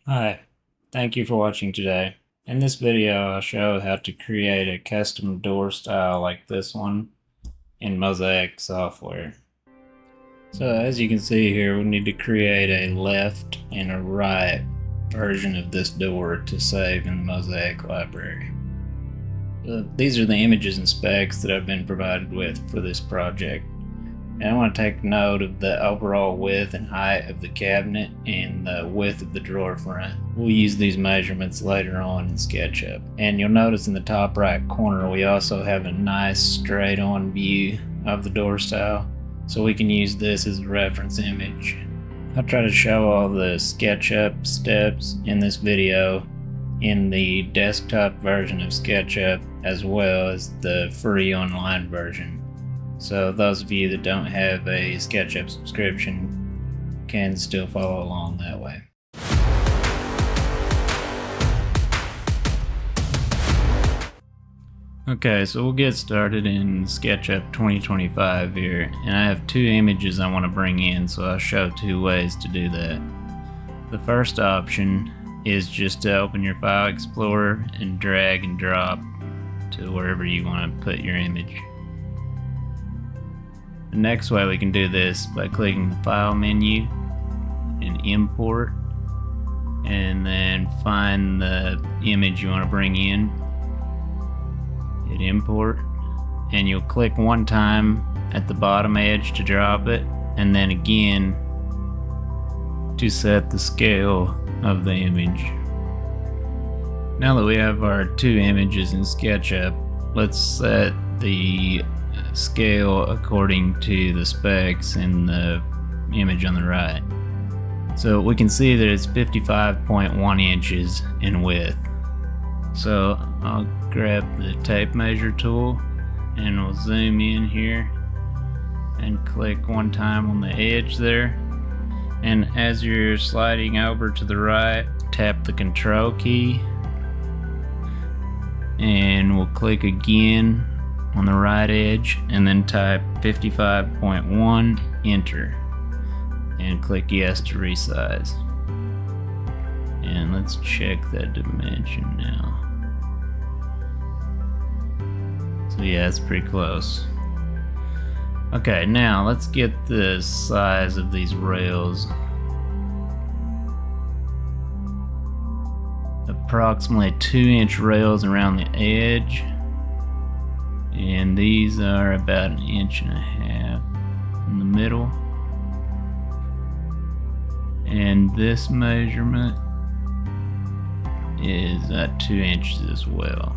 Hi, thank you for watching today. In this video, I'll show how to create a custom door style like this one in Mozaik software. So as you can see here, we need to create a left and a right version of this door to save in the Mozaik library. These are the images and specs that I've been provided with for this project. And I want to take note of the overall width and height of the cabinet and the width of the drawer front. We'll use these measurements later on in SketchUp. And you'll notice in the top right corner we also have a nice straight on view of the door style, so we can use this as a reference image. I'll try to show all the SketchUp steps in this video in the desktop version of SketchUp as well as the free online version. So those of you that don't have a SketchUp subscription can still follow along that way. Okay, so we'll get started in SketchUp 2025 here, and I have two images I want to bring in, so I'll show two ways to do that. The first option is just to open your File Explorer and drag and drop to wherever you want to put your image. The next way we can do this by clicking the File menu and Import, and then find the image you want to bring in. Hit Import, and you'll click one time at the bottom edge to drop it, and then again to set the scale of the image. Now that we have our two images in SketchUp, let's set the scale according to the specs in the image on the right. So we can see that it's 55.1 inches in width. So I'll grab the tape measure tool and we'll zoom in here and click one time on the edge there. And as you're sliding over to the right, tap the Control key and we'll click again on the right edge and then type 55.1, enter, and click yes to resize. And let's check that dimension now. So yeah, it's pretty close. Okay, now let's get the size of these rails. Approximately 2-inch rails around the edge. And these are about 1.5 inches in the middle. And this measurement is at 2 inches as well.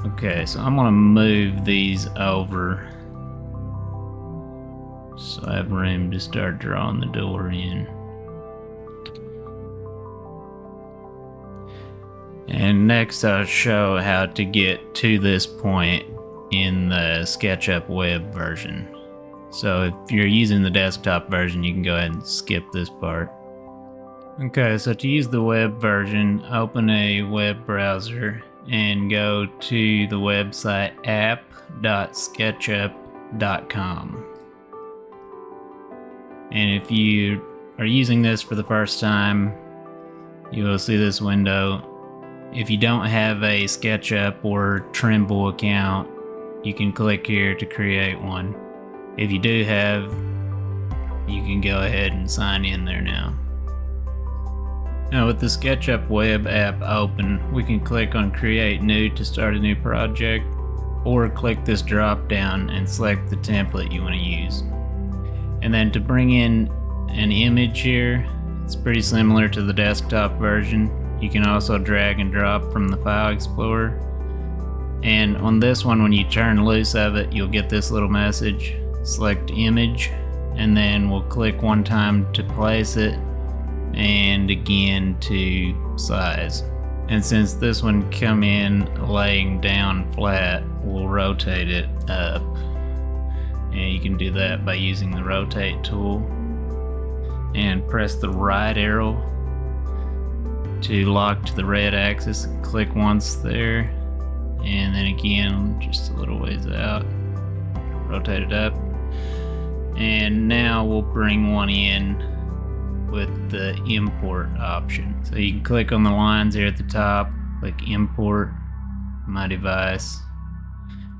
Okay, so I'm going to move these over so I have room to start drawing the door in. And next I'll show how to get to this point in the SketchUp Web version. So if you're using the desktop version, you can go ahead and skip this part. Okay, so to use the web version, open a web browser and go to the website app.sketchup.com. And if you are using this for the first time, you will see this window. If you don't have a SketchUp or Trimble account, you can click here to create one. If you do have, you can go ahead and sign in there now. Now with the SketchUp Web app open, we can click on Create New to start a new project, or click this drop down and select the template you want to use. And then to bring in an image here, it's pretty similar to the desktop version. You can also drag and drop from the File Explorer. And on this one, when you turn loose of it, you'll get this little message. Select image, and then we'll click one time to place it, and again to size. And since this one come in laying down flat, we'll rotate it up. And you can do that by using the rotate tool. And press the right arrow to lock to the red axis. Click once there, and then again just a little ways out. Rotate it up. And now we'll bring one in with the import option. So you can click on the lines here at the top, click import my device,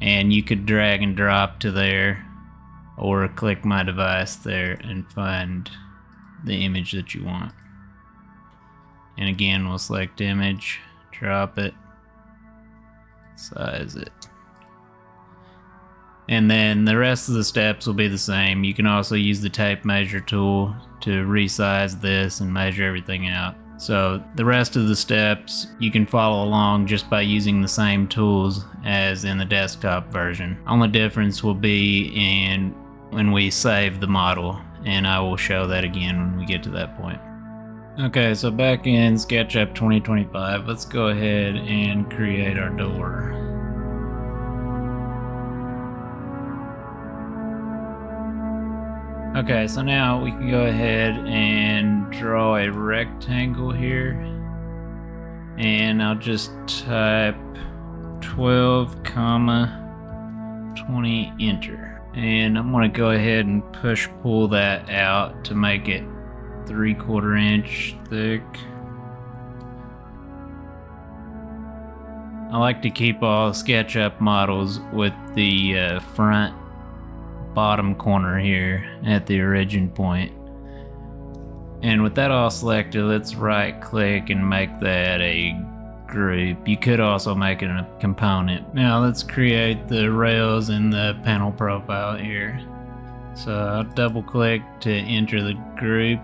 and you could drag and drop to there, or click my device there and find the image that you want. And again, we'll select image, drop it, size it. And then the rest of the steps will be the same. You can also use the tape measure tool to resize this and measure everything out. So the rest of the steps you can follow along just by using the same tools as in the desktop version. Only difference will be in when we save the model, and I will show that again when we get to that point. Okay, so back in SketchUp 2025, let's go ahead and create our door. Okay, so now we can go ahead and draw a rectangle here, and I'll just type 12, 20, enter. And I'm gonna go ahead and pull that out to make it 3/4 inch thick. I like to keep all SketchUp models with the front bottom corner here at the origin point. And with that all selected, let's right click and make that a group. You could also make it a component. Now let's create the rails in the panel profile here. So I'll double click to enter the group,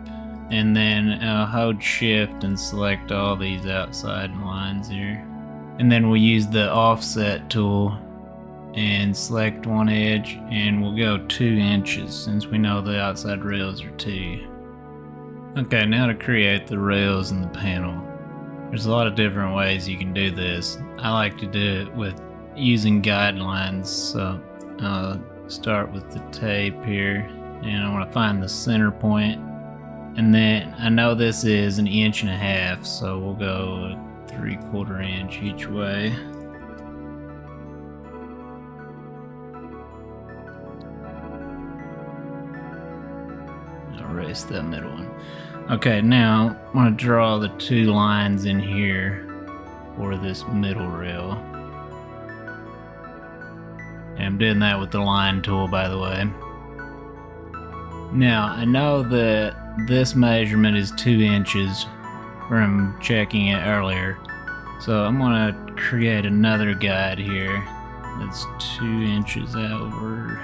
and then I'll hold shift and select all these outside lines here. And then we'll use the offset tool and select one edge, and we'll go 2 inches since we know the outside rails are 2. Okay, now to create the rails in the panel. There's a lot of different ways you can do this. I like to do it with using guidelines. So I'll start with the tape here, and I want to find the center point. And then I know this is 1.5 inches, so we'll go 3/4 inch each way. Erase that middle one. Okay, now I'm going to draw the 2 lines in here for this middle rail. And I'm doing that with the line tool, by the way. Now, I know that this measurement is 2 inches from checking it earlier. So I'm going to create another guide here that's 2 inches over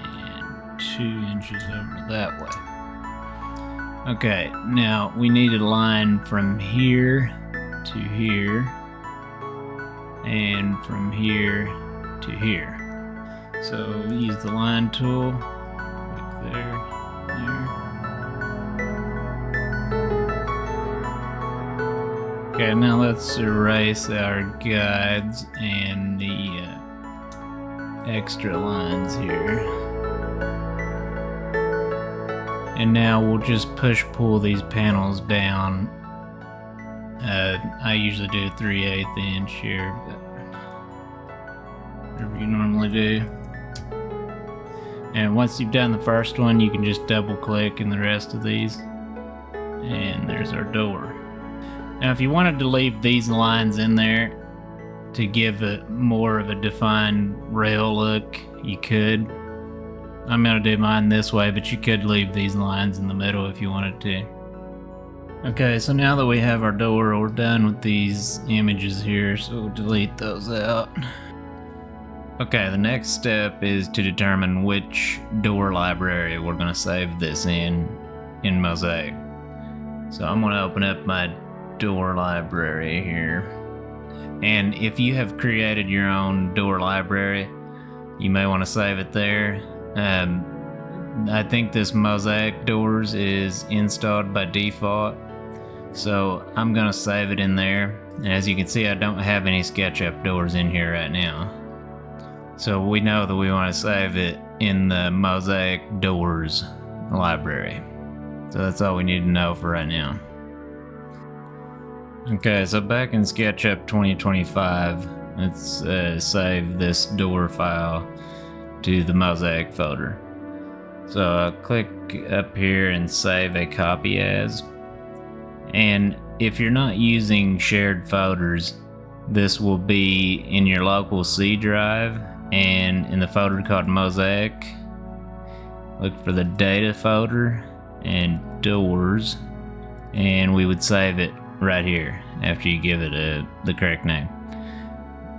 and 2 inches over that way. Okay, now we need a line from here to here and from here to here. So use the line tool, click there, there. Okay, now let's erase our guides and the extra lines here. And now we'll just pull these panels down. I usually do 3/8 inch here, but whatever you normally do. And once you've done the first one, you can just double click in the rest of these. And there's our door. Now if you wanted to leave these lines in there to give it more of a defined rail look, you could. I'm going to do mine this way, but you could leave these lines in the middle if you wanted to. Okay, so now that we have our door, we're done with these images here, so we'll delete those out. Okay, the next step is to determine which door library we're going to save this in Mozaik. So I'm going to open up my door library here. And if you have created your own door library, you may want to save it there. I think this Mozaik Doors is installed by default, so I'm gonna save it in there. And as you can see, I don't have any SketchUp Doors in here right now, so we know that we want to save it in the Mozaik Doors library. So that's all we need to know for right now. Okay, so back in SketchUp 2025, let's save this door file to the Mozaik folder. So I'll click up here and save a copy as. And if you're not using shared folders, this will be in your local C drive and in the folder called Mozaik. Look for the data folder and doors, and we would save it right here after you give it the correct name.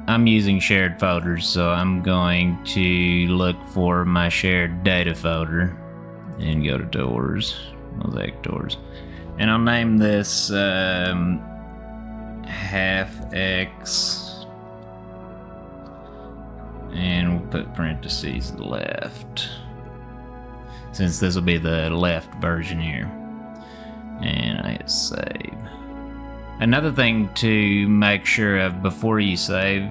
I'm using shared folders, so I'm going to look for my shared data folder and go to Doors, Mozaik Doors. And I'll name this half X, and we'll put parentheses left, since this will be the left version here. And I hit save. Another thing to make sure of before you save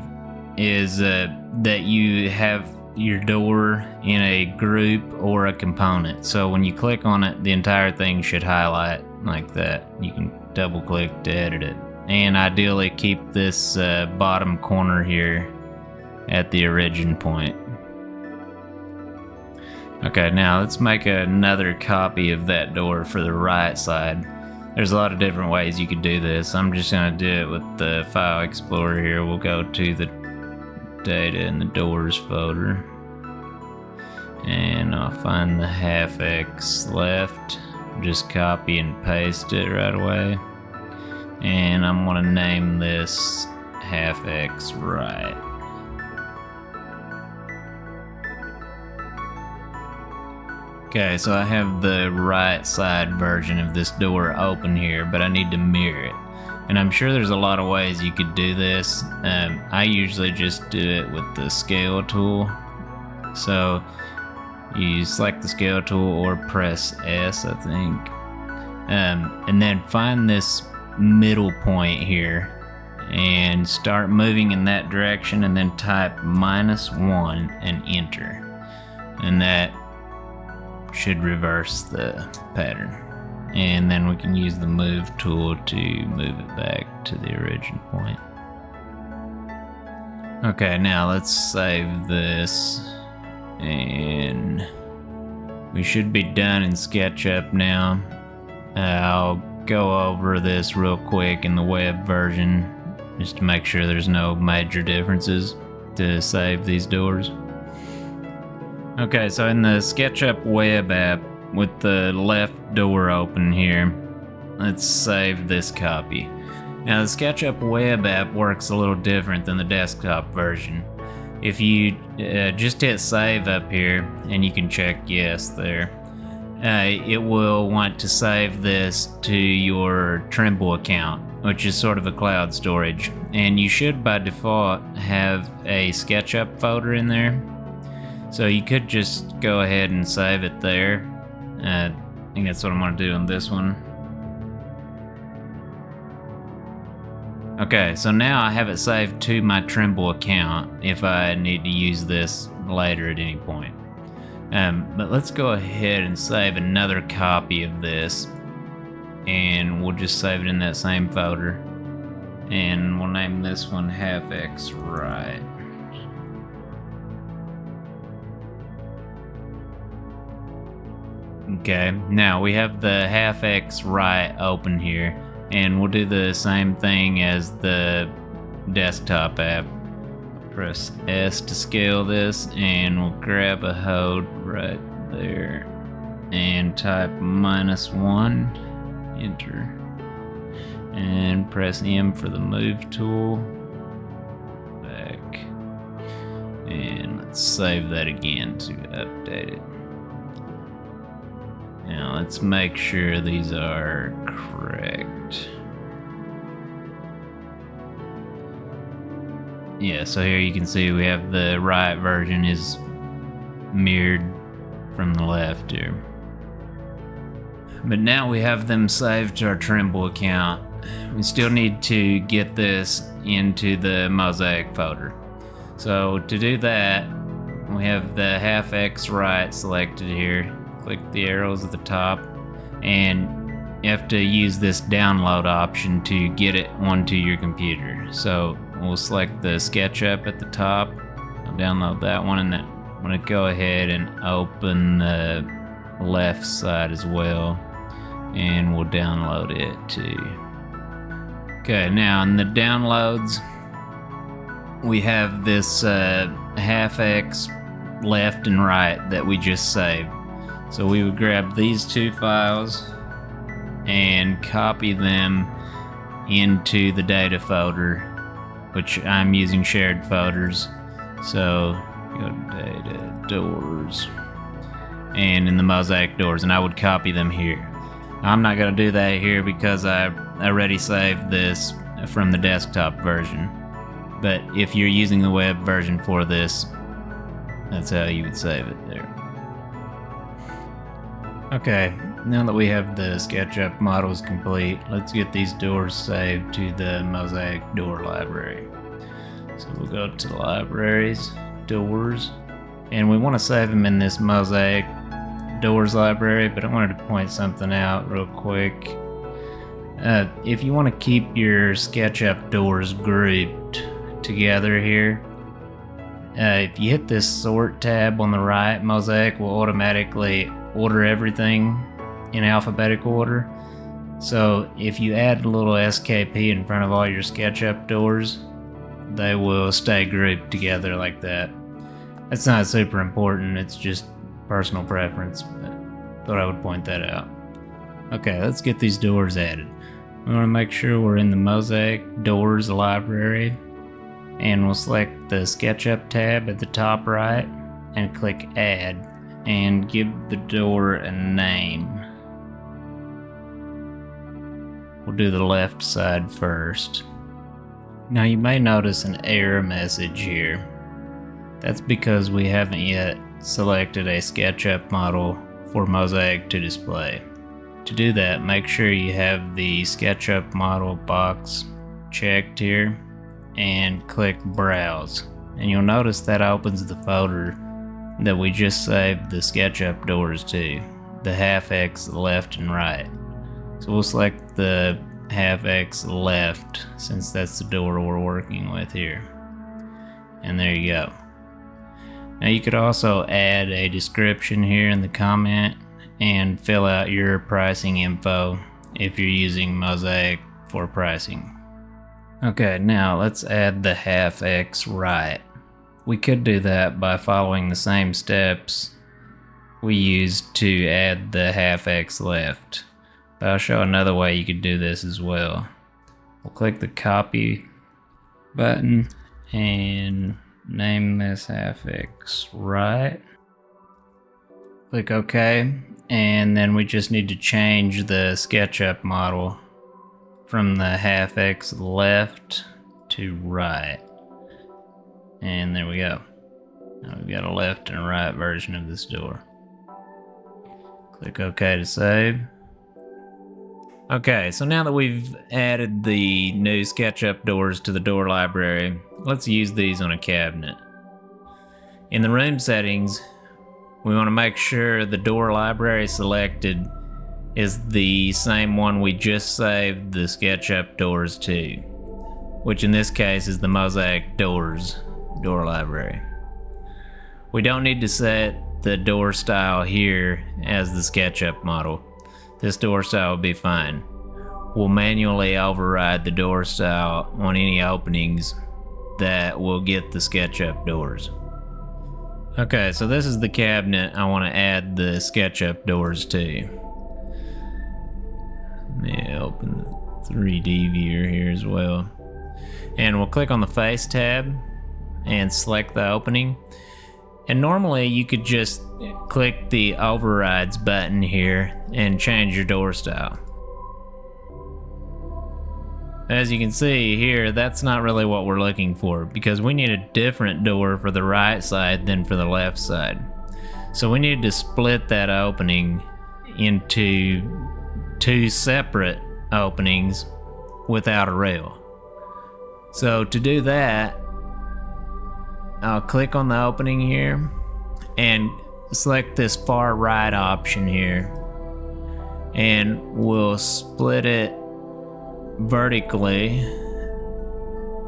is that you have your door in a group or a component. So when you click on it, the entire thing should highlight like that. You can double click to edit it. And ideally keep this bottom corner here at the origin point. Okay, now let's make another copy of that door for the right side. There's a lot of different ways you could do this. I'm just gonna do it with the File Explorer here. We'll go to the Data and the Doors folder. And I'll find the half X left. Just copy and paste it right away. And I'm gonna name this half X right. Okay, so I have the right side version of this door open here, but I need to mirror it. And I'm sure there's a lot of ways you could do this. I usually just do it with the scale tool. So you select the scale tool or press S, I think. And then find this middle point here and start moving in that direction, and then type -1 and enter. And that should reverse the pattern. And then we can use the move tool to move it back to the origin point. Okay, now let's save this, and we should be done in SketchUp now. I'll go over this real quick in the web version just to make sure there's no major differences to save these doors. Okay, so in the SketchUp Web app with the left door open here, let's save this copy. Now the SketchUp Web app works a little different than the desktop version. If you just hit save up here, and you can check yes there, it will want to save this to your Trimble account, which is sort of a cloud storage. And you should by default have a SketchUp folder in there. So you could just go ahead and save it there. I think that's what I'm gonna do on this one. Okay, so now I have it saved to my Trimble account if I need to use this later at any point. But let's go ahead and save another copy of this, and we'll just save it in that same folder. And we'll name this one half X right. Okay, now we have the half X right open here, and we'll do the same thing as the desktop app. Press S to scale this, and we'll grab a hold right there and type -1, enter, and press M for the move tool, back, and let's save that again to update it. Now let's make sure these are correct. Yeah, so here you can see we have the right version is mirrored from the left here. But now we have them saved to our Trimble account. We still need to get this into the Mozaik folder. So to do that, we have the half X right selected here. Click the arrows at the top, and you have to use this download option to get it onto your computer. So we'll select the SketchUp at the top. I'll download that one, and then I'm gonna go ahead and open the left side as well, and we'll download it too. Okay, now in the downloads, we have this half X left and right that we just saved. So we would grab these two files and copy them into the data folder, which I'm using shared folders. So go to data, doors, and in the Mozaik Doors, and I would copy them here. I'm not going to do that here because I already saved this from the desktop version. But if you're using the web version for this, that's how you would save it there. Okay, now that we have the SketchUp models complete, let's get these doors saved to the Mozaik Door Library. So we'll go to Libraries, Doors, and we want to save them in this Mozaik Doors library, but I wanted to point something out real quick. If you want to keep your SketchUp doors grouped together here, if you hit this sort tab on the right, Mozaik will automatically order everything in alphabetical order. So if you add a little SKP in front of all your SketchUp doors, they will stay grouped together like that. It's not super important, it's just personal preference, but thought I would point that out. Okay, let's get these doors added. We want to make sure we're in the Mozaik Doors library, and we'll select the SketchUp tab at the top right and click Add and give the door a name. We'll do the left side first. Now you may notice an error message here. That's because we haven't yet selected a SketchUp model for Mozaik to display. To do that, make sure you have the SketchUp model box checked here and click Browse. And you'll notice that opens the folder that we just saved the SketchUp doors to, the half X left and right. So we'll select the half X left since that's the door we're working with here. And there you go. Now you could also add a description here in the comment and fill out your pricing info if you're using Mozaik for pricing. Okay, now let's add the half X right. We could do that by following the same steps we used to add the half X left, but I'll show another way you could do this as well. We'll click the copy button and name this half X right. Click OK, and then we just need to change the SketchUp model from the half X left to right. And there we go. Now we've got a left and a right version of this door. Click OK to save. Okay, so now that we've added the new SketchUp doors to the door library, let's use these on a cabinet. In the room settings, we want to make sure the door library selected is the same one we just saved the SketchUp doors to, which in this case is the Mozaik Doors door library. We don't need to set the door style here as the SketchUp model. This door style will be fine. We'll manually override the door style on any openings that will get the SketchUp doors. Okay, so this is the cabinet I want to add the SketchUp doors to. Let me open the 3D viewer here as well. And we'll click on the Face tab and select the opening. And normally you could just click the Overrides button here and change your door style. As you can see here, that's not really what we're looking for because we need a different door for the right side than for the left side. So we need to split that opening into two separate openings without a rail. So to do that, I'll click on the opening here and select this far right option here, and we'll split it vertically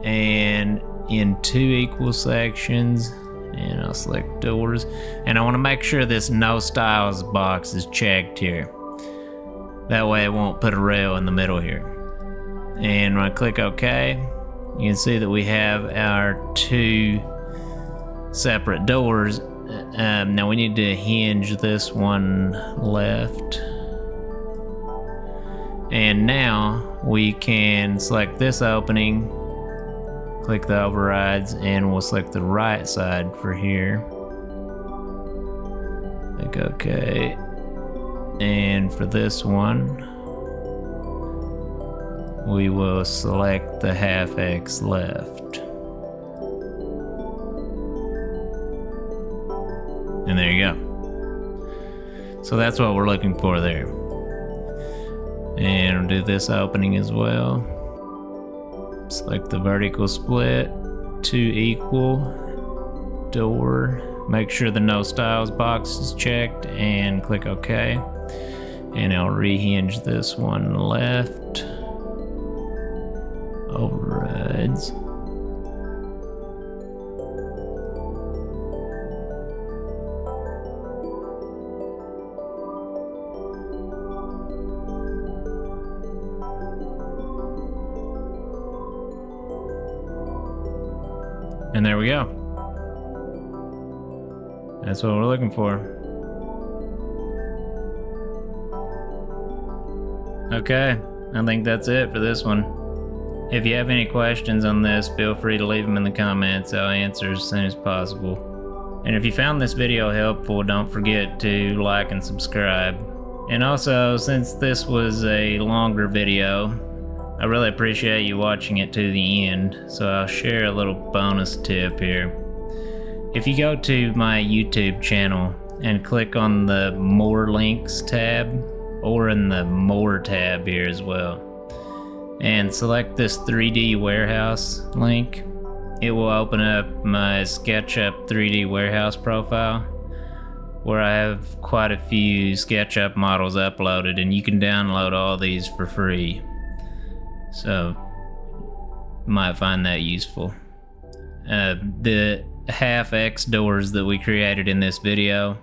and in two equal sections And I'll select doors. And I want to make sure this no styles box is checked here. That way it won't put a rail in the middle here. And when I click OK, you can see that we have our 2 separate doors. Now we need to hinge this one left. And now we can select this opening, click the overrides, and we'll select the right side for here. Click OK. And for this one, we will select the half X left. And there you go. So that's what we're looking for there. And we'll do this opening as well. Select the vertical split, 2 equal, door. Make sure the no styles box is checked and click OK. And I'll rehinge this one left. Overrides. And there we go. That's what we're looking for. Okay, I think that's it for this one. If you have any questions on this, feel free to leave them in the comments. I'll answer as soon as possible. And if you found this video helpful, don't forget to like and subscribe. And also, since this was a longer video, I really appreciate you watching it to the end, so I'll share a little bonus tip here. If you go to my YouTube channel and click on the More Links tab, or in the More tab here as well, and select this 3D Warehouse link, it will open up my SketchUp 3D Warehouse profile, where I have quite a few SketchUp models uploaded, and you can download all these for free. So, you might find that useful. The half X doors that we created in this video,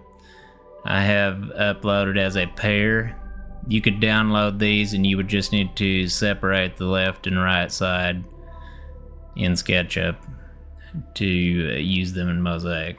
I have uploaded as a pair. You could download these and you would just need to separate the left and right side in SketchUp to use them in Mozaik.